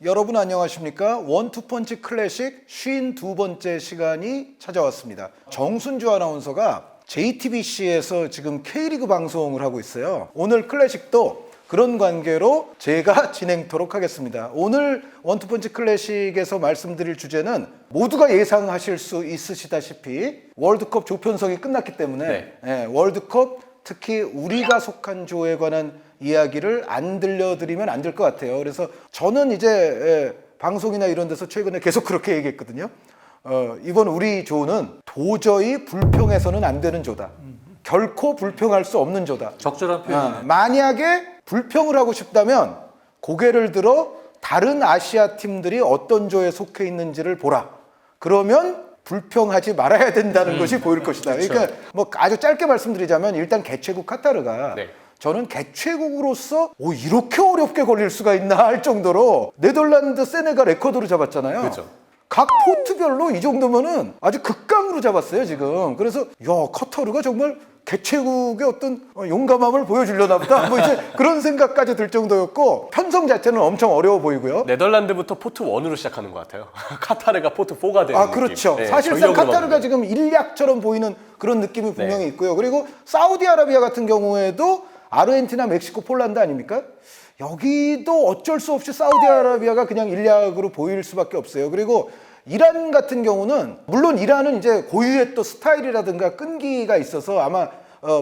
여러분 안녕하십니까? 원투펀치 클래식 52번째 시간이 찾아왔습니다. 정순주 아나운서가 JTBC에서 지금 K리그 방송을 하고 있어요. 오늘 클래식도 그런 관계로 제가 진행토록 하겠습니다. 오늘 원투펀치 클래식에서 말씀드릴 주제는 모두가 예상하실 수 있으시다시피 월드컵 조편성이 끝났기 때문에 월드컵 특히 우리가 속한 조에 관한 이야기를 안 들려드리면 안 될 것 같아요. 그래서 저는 이제 방송이나 이런 데서 최근에 계속 그렇게 얘기했거든요. 이번 우리 조는 도저히 불평해서는 안 되는 조다. 결코 불평할 수 없는 조다. 적절한 표현이네. 만약에 불평을 하고 싶다면 고개를 들어 다른 아시아 팀들이 어떤 조에 속해 있는지를 보라. 그러면 불평하지 말아야 된다는 것이 보일 것이다. 그렇죠. 그러니까 뭐 아주 짧게 말씀드리자면 일단 개최국 카타르가 네. 저는 개최국으로서 이렇게 어렵게 걸릴 수가 있나 할 정도로 네덜란드, 세네갈, 에콰도르 잡았잖아요. 그렇죠. 각 포트별로 이 정도면은 아주 극강으로 잡았어요 지금. 그래서 야 카타르가 정말 개최국의 어떤 용감함을 보여주려나 보다 뭐 이제 그런 생각까지 들 정도였고, 편성 자체는 엄청 어려워 보이고요. 네덜란드부터 포트 1으로 시작하는 것 같아요. 카타르가 포트 4가 되는 그렇죠. 느낌. 사실상 카타르가 지금 일약처럼 보이는 그런 느낌이 분명히 있고요. 그리고 사우디아라비아 같은 경우에도 아르헨티나, 멕시코, 폴란드 아닙니까? 여기도 어쩔 수 없이 사우디아라비아가 그냥 일약으로 보일 수밖에 없어요. 그리고 이란 같은 경우는 물론 이란은 이제 고유의 또 스타일이라든가 끈기가 있어서 아마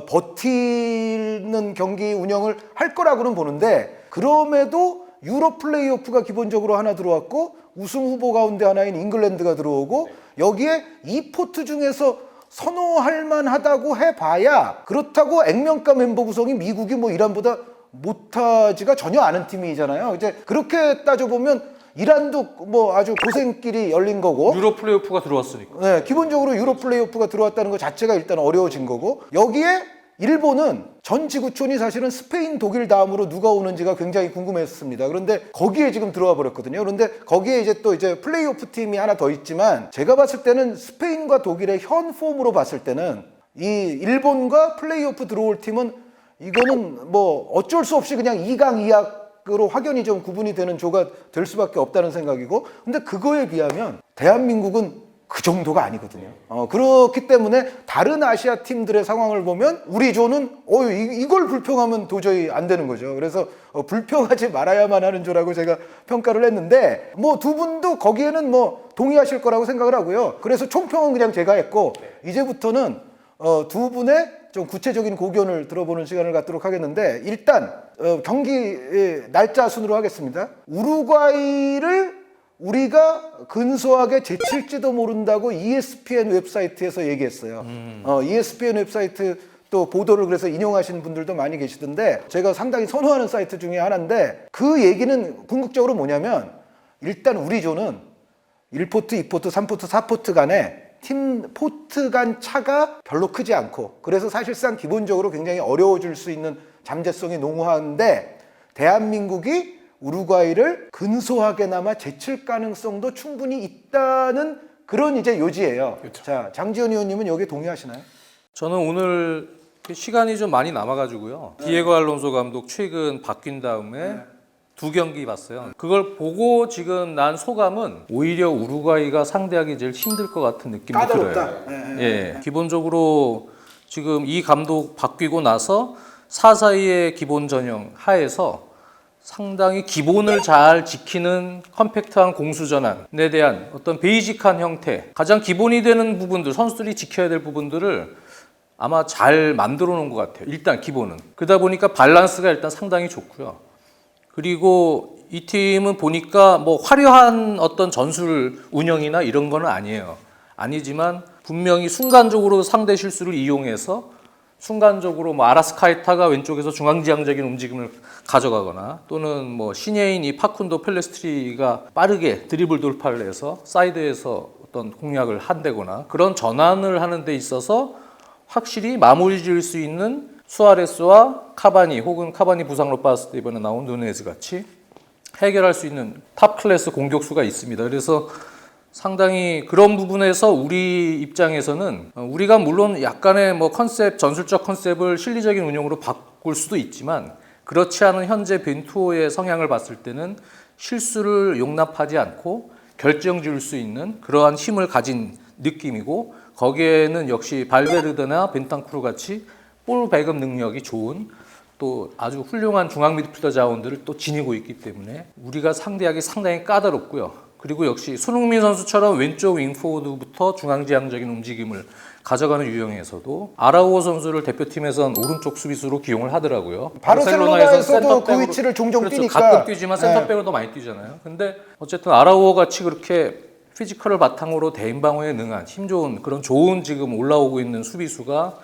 버티는 경기 운영을 할 거라고는 보는데, 그럼에도 유럽 플레이오프가 기본적으로 하나 들어왔고 우승 후보 가운데 하나인 잉글랜드가 들어오고 여기에 이 포트 중에서 선호할 만하다고 해봐야 그렇다고 액면가 멤버 구성이 미국이 뭐 이란보다 못하지가 전혀 않은 팀이잖아요. 이제 그렇게 따져보면 이란도 뭐 아주 고생길이 열린 거고, 유럽 플레이오프가 들어왔으니까. 네, 기본적으로 유럽 플레이오프가 들어왔다는 것 자체가 일단 어려워진 거고, 여기에 일본은 전 지구촌이 사실은 스페인, 독일 다음으로 누가 오는지가 굉장히 궁금했습니다. 그런데 거기에 지금 들어와 버렸거든요. 그런데 거기에 이제 또 이제 플레이오프 팀이 하나 더 있지만, 제가 봤을 때는 스페인과 독일의 현 폼으로 봤을 때는 이 일본과 플레이오프 들어올 팀은 이거는 뭐 어쩔 수 없이 그냥 2강 2약으로 확연히 좀 구분이 되는 조가 될 수밖에 없다는 생각이고, 근데 그거에 비하면 대한민국은 그 정도가 아니거든요. 그렇기 때문에 다른 아시아 팀들의 상황을 보면 우리 조는 이걸 불평하면 도저히 안 되는 거죠. 그래서 불평하지 말아야만 하는 조라고 제가 평가를 했는데, 뭐 두 분도 거기에는 뭐 동의하실 거라고 생각을 하고요. 그래서 총평은 그냥 제가 했고, 이제부터는 두 분의 좀 구체적인 고견을 들어보는 시간을 갖도록 하겠는데, 일단 경기 날짜 순으로 하겠습니다. 우루과이를 우리가 근소하게 제칠지도 모른다고 ESPN 웹사이트에서 얘기했어요. ESPN 웹사이트 또 보도를 그래서 인용하시는 분들도 많이 계시던데, 제가 상당히 선호하는 사이트 중에 하나인데, 그 얘기는 궁극적으로 뭐냐면, 일단 우리 조는 1포트, 2포트, 3포트, 4포트 간에 팀 포트 간 차가 별로 크지 않고, 그래서 사실상 기본적으로 굉장히 어려워질 수 있는 잠재성이 농후한데, 대한민국이 우루과이를 근소하게나마 제칠 가능성도 충분히 있다는 그런 이제 요지예요. 그렇죠. 자, 장지현 의원님은 여기에 동의하시나요? 저는 오늘 시간이 좀 많이 남아가지고요. 디에고 알론소 감독 최근 바뀐 다음에 두 경기 봤어요. 그걸 보고 지금 난 소감은 오히려 우루과이가 상대하기 제일 힘들 것 같은 느낌이 들어요. 예, 기본적으로 지금 이 감독 바뀌고 나서 4-4-2의 기본 전형 하에서 상당히 기본을 잘 지키는 컴팩트한 공수 전환에 대한 어떤 베이직한 형태, 가장 기본이 되는 부분들, 선수들이 지켜야 될 부분들을 아마 잘 만들어 놓은 것 같아요. 일단 기본은. 그러다 보니까 밸런스가 일단 상당히 좋고요. 그리고 이 팀은 보니까 뭐 화려한 어떤 전술 운영이나 이런 거는 아니에요. 아니지만 분명히 순간적으로 상대 실수를 이용해서 순간적으로 뭐 아라스카이타가 왼쪽에서 중앙지향적인 움직임을 가져가거나, 또는 뭐 신예인 이 파쿤도 펠레스트리가 빠르게 드리블 돌파를 해서 사이드에서 어떤 공략을 한다거나, 그런 전환을 하는 데 있어서 확실히 마무리 지을 수 있는 수아레스와 카바니, 혹은 카바니 부상으로 빠졌을 때 이번에 나온 누네즈 같이 해결할 수 있는 탑 클래스 공격수가 있습니다. 그래서 상당히 그런 부분에서 우리 입장에서는 우리가 물론 약간의 뭐 컨셉, 전술적 컨셉을 실리적인 운영으로 바꿀 수도 있지만, 그렇지 않은 현재 벤투호의 성향을 봤을 때는 실수를 용납하지 않고 결정 지을 수 있는 그러한 힘을 가진 느낌이고, 거기에는 역시 발베르데나 벤탄쿠르 같이 볼 배급 능력이 좋은 또 아주 훌륭한 중앙 미드필더 자원들을 또 지니고 있기 때문에 우리가 상대하기 상당히 까다롭고요. 그리고 역시 손흥민 선수처럼 왼쪽 윙포워드부터 중앙지향적인 움직임을 가져가는 유형에서도 아라우호 선수를 대표팀에선 오른쪽 수비수로 기용을 하더라고요. 바르셀로나에서도 그 위치를 종종 그렇죠. 뛰니까. 가끔 뛰지만 센터백으로 더 많이 뛰잖아요. 근데 어쨌든 아라우호 같이 그렇게 피지컬을 바탕으로 대인 방어에 능한 힘 좋은 그런 좋은 지금 올라오고 있는 수비수가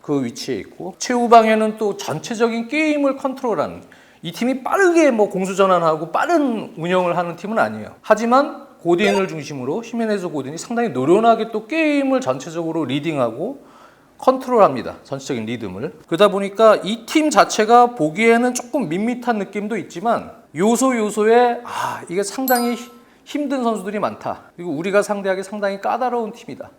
그 위치에 있고, 최후방에는 또 전체적인 게임을 컨트롤하는, 이 팀이 빠르게 뭐 공수 전환하고 빠른 운영을 하는 팀은 아니에요. 하지만 고딘을 중심으로 히메네즈 고딘이 상당히 노련하게 또 게임을 전체적으로 리딩하고 컨트롤합니다. 전체적인 리듬을. 그러다 보니까 이 팀 자체가 보기에는 조금 밋밋한 느낌도 있지만 요소요소에 이게 상당히 힘든 선수들이 많다. 그리고 우리가 상대하기 상당히 까다로운 팀이다.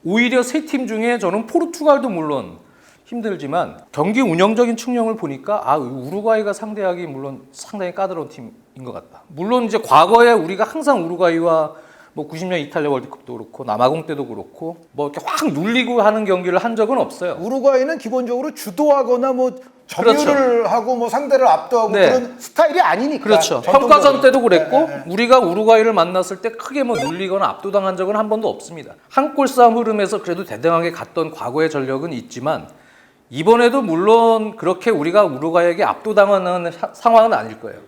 오히려 세 팀 중에 저는 포르투갈도 물론 힘들지만 경기 운영적인 측면을 보니까 우루과이가 상대하기 물론 상당히 까다로운 팀인 것 같다. 물론 이제 과거에 우리가 항상 우루과이와 뭐 90년 이탈리아 월드컵도 그렇고 남아공 때도 그렇고 뭐 이렇게 확 눌리고 하는 경기를 한 적은 없어요. 우루과이는 기본적으로 주도하거나 뭐 점유를 그렇죠. 하고 뭐 상대를 압도하고 네. 그런 스타일이 아니니까. 그렇죠. 전통적으로. 평가전 때도 그랬고 우리가 우루과이를 만났을 때 크게 뭐 눌리거나 압도당한 적은 한 번도 없습니다. 한 골 싸움 흐름에서 그래도 대등하게 갔던 과거의 전력은 있지만 이번에도 물론 그렇게 우리가 우루과이에게 압도당하는 상황은 아닐 거예요.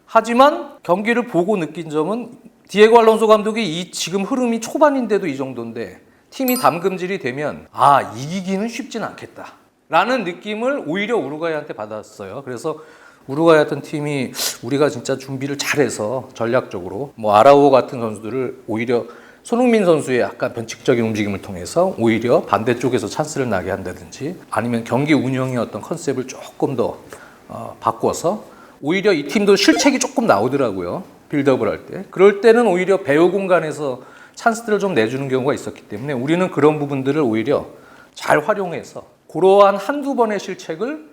하지만 경기를 보고 느낀 점은 디에고 알론소 감독이 이 지금 흐름이 초반인데도 이 정도인데 팀이 담금질이 되면 이기기는 쉽진 않겠다 라는 느낌을 오히려 우루과이한테 받았어요. 그래서 우루과이 같은 팀이 우리가 진짜 준비를 잘해서 전략적으로 뭐 아라우호 같은 선수들을 오히려 손흥민 선수의 약간 변칙적인 움직임을 통해서 오히려 반대쪽에서 찬스를 나게 한다든지 아니면 경기 운영의 어떤 컨셉을 조금 더 바꿔서 오히려 이 팀도 실책이 조금 나오더라고요. 빌드업을 할 때. 그럴 때는 오히려 배후 공간에서 찬스들을 좀 내주는 경우가 있었기 때문에 우리는 그런 부분들을 오히려 잘 활용해서 그러한 한두 번의 실책을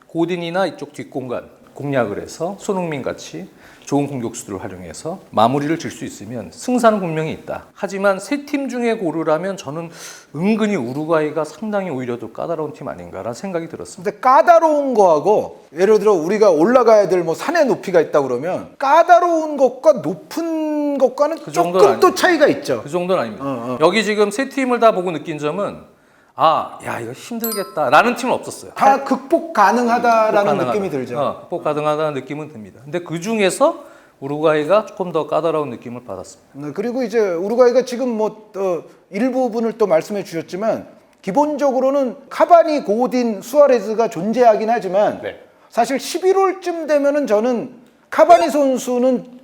고딘이나 이쪽 뒷공간 공략을 해서 손흥민 같이 좋은 공격수들을 활용해서 마무리를 질 수 있으면 승산은 분명히 있다. 하지만 세 팀 중에 고르라면 저는 은근히 우루과이가 상당히 오히려 더 까다로운 팀 아닌가라는 생각이 들었습니다. 근데 까다로운 거하고 예를 들어 우리가 올라가야 될 뭐 산의 높이가 있다 그러면 까다로운 것과 높은 것과는 그 정도는 조금 또 아니에요. 차이가 있죠. 그 정도는 아닙니다. 여기 지금 세 팀을 다 보고 느낀 점은 이거 힘들겠다라는 팀은 없었어요. 다 극복 가능하다라는 느낌이 들죠. 극복 가능하다는 느낌은 듭니다. 근데 그 중에서 우루과이가 조금 더 까다로운 느낌을 받았습니다. 네, 그리고 이제 우루과이가 지금 뭐 일부분을 또 말씀해 주셨지만 기본적으로는 카바니, 고딘, 수아레즈가 존재하긴 하지만 네. 사실 11월쯤 되면은 저는 카바니 선수는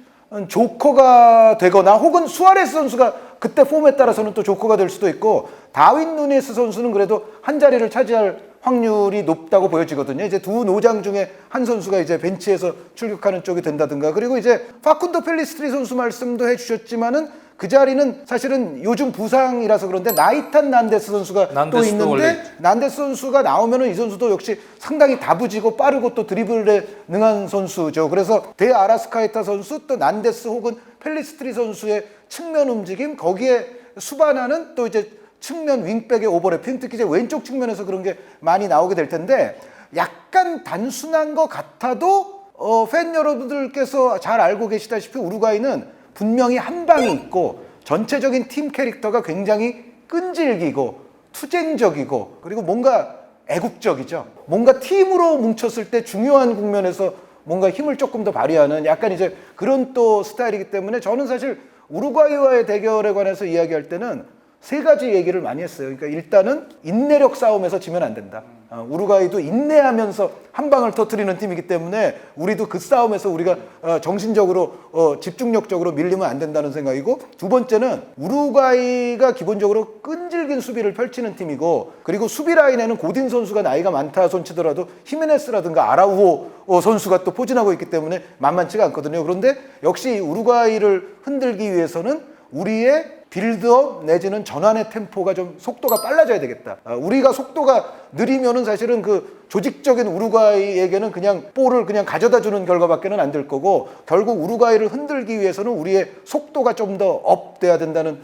조커가 되거나 혹은 수아레스 선수가 그때 폼에 따라서는 또 조커가 될 수도 있고 다윈 누네스 선수는 그래도 한 자리를 차지할 확률이 높다고 보여지거든요. 이제 두 노장 중에 한 선수가 이제 벤치에서 출격하는 쪽이 된다든가. 그리고 이제 파쿤도 펠리스트리 선수 말씀도 해주셨지만은 그 자리는 사실은 요즘 부상이라서 그런데 나이탄 난데스 선수가 또 난데스도 원래 있는데 난데스 선수가 나오면은 이 선수도 역시 상당히 다부지고 빠르고 또 드리블에 능한 선수죠. 그래서 데 아라스카에타 선수 또 난데스 혹은 펠리스트리 선수의 측면 움직임 거기에 수반하는 또 이제 측면 윙백의 오버래핑 특히 이제 왼쪽 측면에서 그런 게 많이 나오게 될 텐데 약간 단순한 것 같아도 팬 여러분들께서 잘 알고 계시다시피 우루과이는 분명히 한 방이 있고 전체적인 팀 캐릭터가 굉장히 끈질기고 투쟁적이고 그리고 뭔가 애국적이죠. 뭔가 팀으로 뭉쳤을 때 중요한 국면에서 뭔가 힘을 조금 더 발휘하는 약간 이제 그런 또 스타일이기 때문에 저는 사실 우루과이와의 대결에 관해서 이야기할 때는 세 가지 얘기를 많이 했어요. 그러니까 일단은 인내력 싸움에서 지면 안 된다. 우루과이도 인내하면서 한 방을 터뜨리는 팀이기 때문에 우리도 그 싸움에서 우리가 정신적으로 집중력적으로 밀리면 안 된다는 생각이고 두 번째는 우루과이가 기본적으로 끈질긴 수비를 펼치는 팀이고 그리고 수비 라인에는 고딘 선수가 나이가 많다 손치더라도 히메네스라든가 아라우호 선수가 또 포진하고 있기 때문에 만만치가 않거든요. 그런데 역시 우루과이를 흔들기 위해서는 우리의 빌드업 내지는 전환의 템포가 좀 속도가 빨라져야 되겠다. 우리가 속도가 느리면은 사실은 그 조직적인 우루과이에게는 그냥 볼을 그냥 가져다 주는 결과밖에는 안 될 거고, 결국 우루과이를 흔들기 위해서는 우리의 속도가 좀 더 업돼야 된다는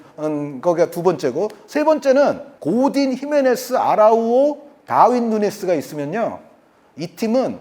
거기가 두 번째고, 세 번째는 고딘, 히메네스, 아라우오, 다윈 누네스가 있으면요, 이 팀은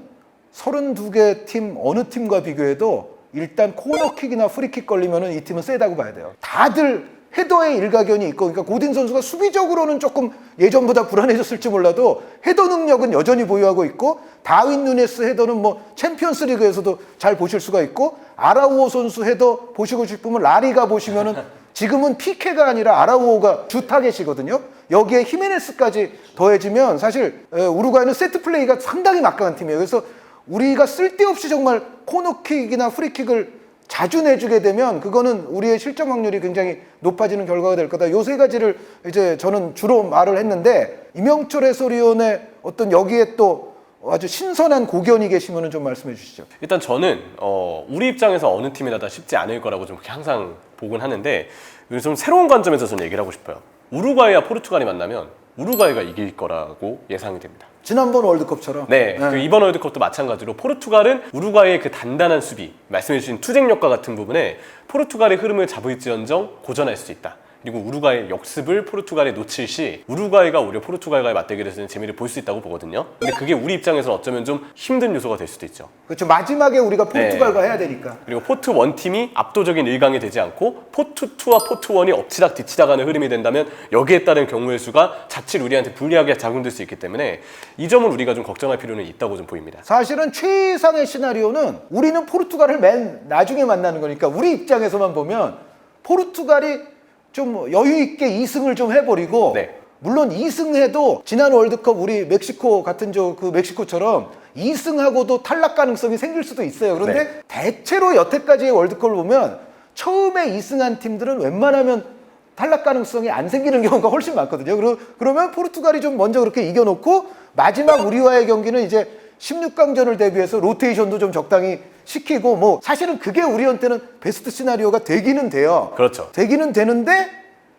32개 팀 어느 팀과 비교해도 일단 코너킥이나 프리킥 걸리면은 이 팀은 세다고 봐야 돼요. 다들 헤더에 일가견이 있고, 그러니까 고딘 선수가 수비적으로는 조금 예전보다 불안해졌을지 몰라도 헤더 능력은 여전히 보유하고 있고, 다윈 누네스 헤더는 뭐 챔피언스 리그에서도 잘 보실 수가 있고, 아라우오 선수 헤더 보시고 싶으면 라리가 보시면은 지금은 피케가 아니라 아라우오가 주 타겟이거든요. 여기에 히메네스까지 더해지면 사실 우루과이는 세트 플레이가 상당히 막강한 팀이에요. 그래서 우리가 쓸데없이 정말 코너킥이나 프리킥을 자주 내주게 되면 그거는 우리의 실점 확률이 굉장히 높아지는 결과가 될 거다. 요 세 가지를 이제 저는 주로 말을 했는데, 이명철 해설위원의 어떤 여기에 또 아주 신선한 고견이 계시면 좀 말씀해 주시죠. 일단 저는 우리 입장에서 어느 팀이나 다 쉽지 않을 거라고 좀 그렇게 항상 보곤 하는데, 좀 새로운 관점에서 저는 얘기를 하고 싶어요. 우루과이와 포르투갈이 만나면 우루과이가 이길 거라고 예상이 됩니다. 지난번 월드컵처럼. 네, 그리고 이번 월드컵도 마찬가지로 포르투갈은 우루과이의 그 단단한 수비, 말씀해주신 투쟁력과 같은 부분에 포르투갈의 흐름을 잡을지언정 고전할 수 있다. 그리고 우루과이의 역습을 포르투갈에 놓칠 시 우루과이가 오히려 포르투갈과의 맞대결에서는 재미를 볼 수 있다고 보거든요. 근데 그게 우리 입장에서는 어쩌면 좀 힘든 요소가 될 수도 있죠. 그렇죠. 마지막에 우리가 포르투갈과 해야 되니까. 그리고 포트 1 팀이 압도적인 일강이 되지 않고 포트 2와 포트 1이 엎치락 뒤치락 하는 흐름이 된다면 여기에 따른 경우의 수가 자칫 우리한테 불리하게 작용될 수 있기 때문에 이 점은 우리가 좀 걱정할 필요는 있다고 좀 보입니다. 사실은 최상의 시나리오는 우리는 포르투갈을 맨 나중에 만나는 거니까, 우리 입장에서만 보면 포르투갈이 좀 여유 있게 2승을 좀 해버리고, 네. 물론 2승해도 지난 월드컵 우리 멕시코 같은 그 멕시코처럼 2승하고도 탈락 가능성이 생길 수도 있어요. 그런데 네. 대체로 여태까지의 월드컵을 보면 처음에 2승한 팀들은 웬만하면 탈락 가능성이 안 생기는 경우가 훨씬 많거든요. 그러면 포르투갈이 좀 먼저 그렇게 이겨놓고, 마지막 우리와의 경기는 이제 16강전을 대비해서 로테이션도 좀 적당히 시키고, 뭐 사실은 그게 우리한테는 베스트 시나리오가 되기는 돼요. 그렇죠. 되기는 되는데,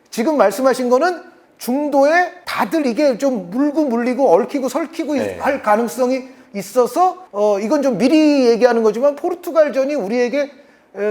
지금 말씀하신 거는 중도에 다들 이게 좀 물고 물리고 얽히고 설키고 네. 할 가능성이 있어서 이건 좀 미리 얘기하는 거지만 포르투갈전이 우리에게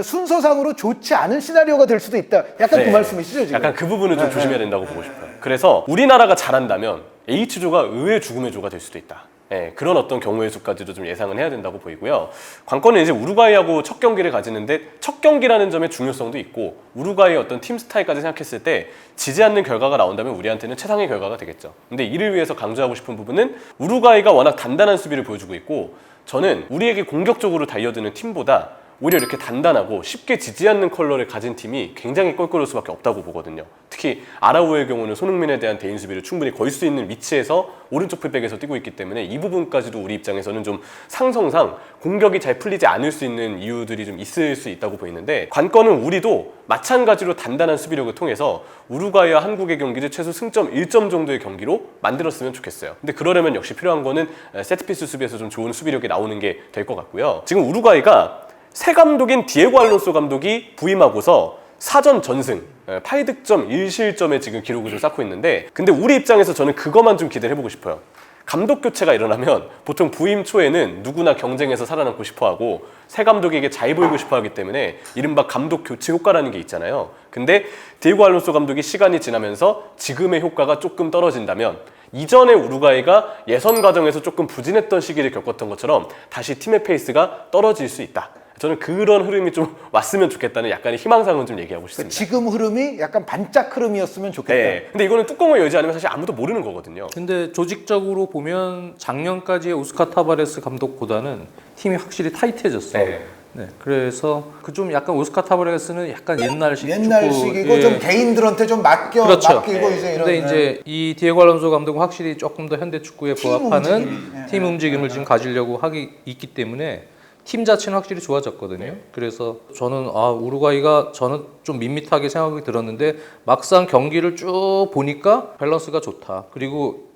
순서상으로 좋지 않은 시나리오가 될 수도 있다. 약간 네. 그 말씀이시죠, 지금? 약간 그 부분을 좀 조심해야 된다고 보고 싶어요. 그래서 우리나라가 잘한다면 H조가 의외의 죽음의 조가 될 수도 있다. 네, 그런 어떤 경우의 수까지도 좀 예상은 해야 된다고 보이고요. 관건은 이제 우루과이하고 첫 경기를 가지는데, 첫 경기라는 점의 중요성도 있고, 우루과이의 어떤 팀 스타일까지 생각했을 때 지지 않는 결과가 나온다면 우리한테는 최상의 결과가 되겠죠. 근데 이를 위해서 강조하고 싶은 부분은 우루과이가 워낙 단단한 수비를 보여주고 있고, 저는 우리에게 공격적으로 달려드는 팀보다 오히려 이렇게 단단하고 쉽게 지지 않는 컬러를 가진 팀이 굉장히 껄끄러울 수밖에 없다고 보거든요. 특히 아라우오의 경우는 손흥민에 대한 대인 수비를 충분히 걸 수 있는 위치에서 오른쪽 풀백에서 뛰고 있기 때문에 이 부분까지도 우리 입장에서는 좀 상성상 공격이 잘 풀리지 않을 수 있는 이유들이 좀 있을 수 있다고 보이는데, 관건은 우리도 마찬가지로 단단한 수비력을 통해서 우루과이와 한국의 경기를 최소 승점 1점 정도의 경기로 만들었으면 좋겠어요. 근데 그러려면 역시 필요한 거는 세트피스 수비에서 좀 좋은 수비력이 나오는 게 될 것 같고요. 지금 우루과이가 새 감독인 디에고 알론소 감독이 부임하고서 4전 전승, 8득점 1실점에 지금 기록을 좀 쌓고 있는데, 근데 우리 입장에서 저는 그것만 좀 기대를 해보고 싶어요. 감독 교체가 일어나면 보통 부임 초에는 누구나 경쟁에서 살아남고 싶어하고 새 감독에게 잘 보이고 싶어하기 때문에 이른바 감독 교체 효과라는 게 있잖아요. 근데 디에고 알론소 감독이 시간이 지나면서 지금의 효과가 조금 떨어진다면, 이전에 우루과이가 예선 과정에서 조금 부진했던 시기를 겪었던 것처럼 다시 팀의 페이스가 떨어질 수 있다. 저는 그런 흐름이 좀 왔으면 좋겠다는 약간의 희망사항은 좀 얘기하고 싶습니다. 지금 흐름이 약간 반짝 흐름이었으면 좋겠다. 네. 근데 이거는 뚜껑을 열지 않으면 사실 아무도 모르는 거거든요. 근데 조직적으로 보면 작년까지의 오스카 타바레스 감독보다는 팀이 확실히 타이트해졌어요. 네. 네, 그래서 그 좀 약간 오스카 타바레스는 약간 옛날식 옛날식이고 축구, 좀 개인들한테 좀 맡기고 그렇죠. 이제 이런. 근데 이제 이 디에고 알론소 감독은 확실히 조금 더 현대 축구에 부합하는 움직임. 팀 움직임을 지금 가지려고 하기 있기 때문에 팀 자체는 확실히 좋아졌거든요. 네. 그래서 저는 우루과이가 저는 좀 밋밋하게 생각이 들었는데 막상 경기를 쭉 보니까 밸런스가 좋다. 그리고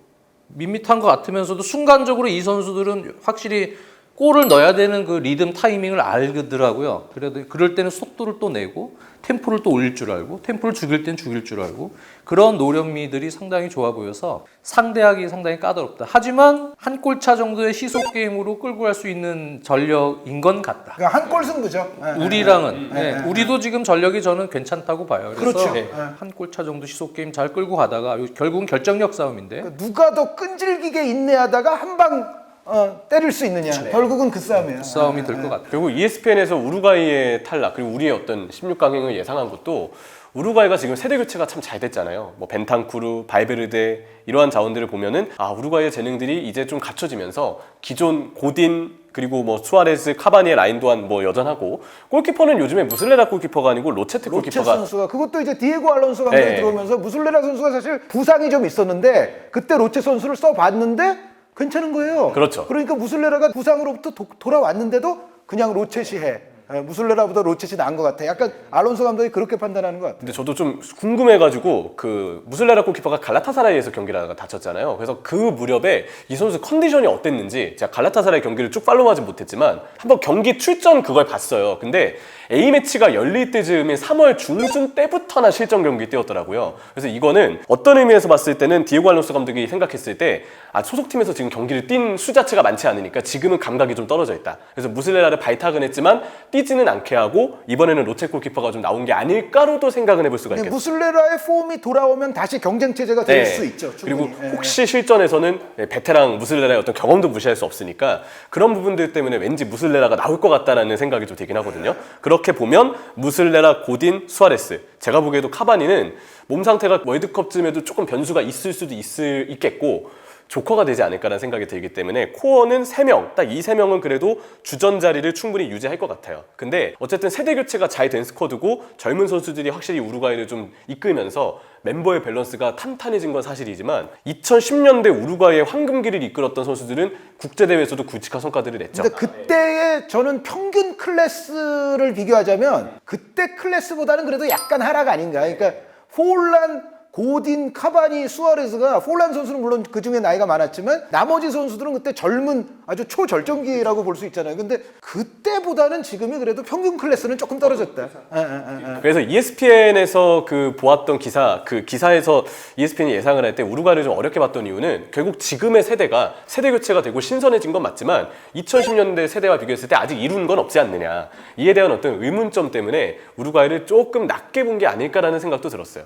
밋밋한 것 같으면서도 순간적으로 이 선수들은 확실히 골을 넣어야 되는 그 리듬 타이밍을 알더라고요. 그래도 그럴 때는 속도를 또 내고 템포를 또 올릴 줄 알고 템포를 죽일 땐 죽일 줄 알고 그런 노련미들이 상당히 좋아 보여서 상대하기 상당히 까다롭다. 하지만 한 골차 정도의 시속 게임으로 끌고 갈 수 있는 전력인 건 같다. 그러니까 한 골 승부죠. 우리랑은 우리도 지금 전력이 저는 괜찮다고 봐요. 그래서 그렇죠. 한 골차 정도 시속 게임 잘 끌고 가다가 결국은 결정력 싸움인데 그러니까 누가 더 끈질기게 인내하다가 한 방 때릴 수 있느냐. 결국은 그 싸움이에요. 싸움이 될 것 같아요. 그리고 ESPN에서 우루과이의 탈락 그리고 우리의 어떤 16강행을 예상한 것도 우루과이가 지금 세대 교체가 참 잘 됐잖아요. 뭐 벤탄쿠르, 발베르데 이러한 자원들을 보면은 아 우루과이의 재능들이 이제 좀 갖춰지면서 기존 고딘 그리고 뭐 수아레스, 카바니의 라인 또한 뭐 여전하고 골키퍼는 요즘에 무슬레라 골키퍼가 아니고 로체트 로체 골키퍼가 선수가 그것도 이제 디에고 알론소 감독이 네. 들어오면서 무슬레라 선수가 사실 부상이 좀 있었는데 그때 로체 선수를 써봤는데 괜찮은 거예요. 그렇죠. 그러니까 무슬레라가 부상으로부터 돌아왔는데도 그냥 로체시 해. 무슬레라보다 로체시 나은 것 같아. 약간 알론소 감독이 그렇게 판단하는 것 같아요. 근데 저도 좀 궁금해가지고 그 무슬레라 골키퍼가 갈라타사라이에서 경기를 하다가 다쳤잖아요. 그래서 그 무렵에 이 선수 컨디션이 어땠는지 제가 갈라타사라이 경기를 쭉 팔로우하지 못했지만 한번 경기 출전 그걸 봤어요. 근데 A매치가 열릴 때쯤인 3월 중순 때부터나 실전 경기 뛰었더라고요. 그래서 이거는 어떤 의미에서 봤을 때는 디에고 알론소 감독이 생각했을 때 아 소속팀에서 지금 경기를 뛴 수 자체가 많지 않으니까 지금은 감각이 좀 떨어져 있다. 그래서 무슬레라를 발탁은 했지만 뛰지는 않게 하고 이번에는 로체 골키퍼가 좀 나온 게 아닐까로도 생각은 해볼 수가 근데 있겠어요. 무슬레라의 폼이 돌아오면 다시 경쟁 체제가 될 네. 수 있죠. 그리고 충분히. 혹시 실전에서는 베테랑 무슬레라의 어떤 경험도 무시할 수 없으니까 그런 부분들 때문에 왠지 무슬레라가 나올 것 같다라는 생각이 좀 되긴 하거든요. 그렇게 보면 무슬레라, 고딘, 수아레스 제가 보기에도 카바니는 몸 상태가 월드컵쯤에도 조금 변수가 있을 수도 있겠고 조커가 되지 않을까라는 생각이 들기 때문에 코어는 3명, 딱 이 3명은 그래도 주전 자리를 충분히 유지할 것 같아요. 근데 어쨌든 세대 교체가 잘 된 스쿼드고 젊은 선수들이 확실히 우루과이를 좀 이끌면서 멤버의 밸런스가 탄탄해진 건 사실이지만 2010년대 우루과이의 황금기를 이끌었던 선수들은 국제대회에서도 굵직한 성과들을 냈죠. 근데 그때의 저는 평균 클래스를 비교하자면 그때 클래스보다는 그래도 약간 하락 아닌가. 그러니까 폴란, 고딘, 카바니, 수아레스가 폴란 선수는 물론 그중에 나이가 많았지만 나머지 선수들은 그때 젊은 아주 초절정기라고 볼 수 있잖아요. 근데 그때보다는 지금이 그래도 평균 클래스는 조금 떨어졌다. 그래서 ESPN에서 그 보았던 기사, 그 기사에서 ESPN이 예상을 할 때 우루과이를 좀 어렵게 봤던 이유는 결국 지금의 세대가 세대 교체가 되고 신선해진 건 맞지만 2010년대 세대와 비교했을 때 아직 이룬 건 없지 않느냐. 이에 대한 어떤 의문점 때문에 우루과이를 조금 낮게 본 게 아닐까라는 생각도 들었어요.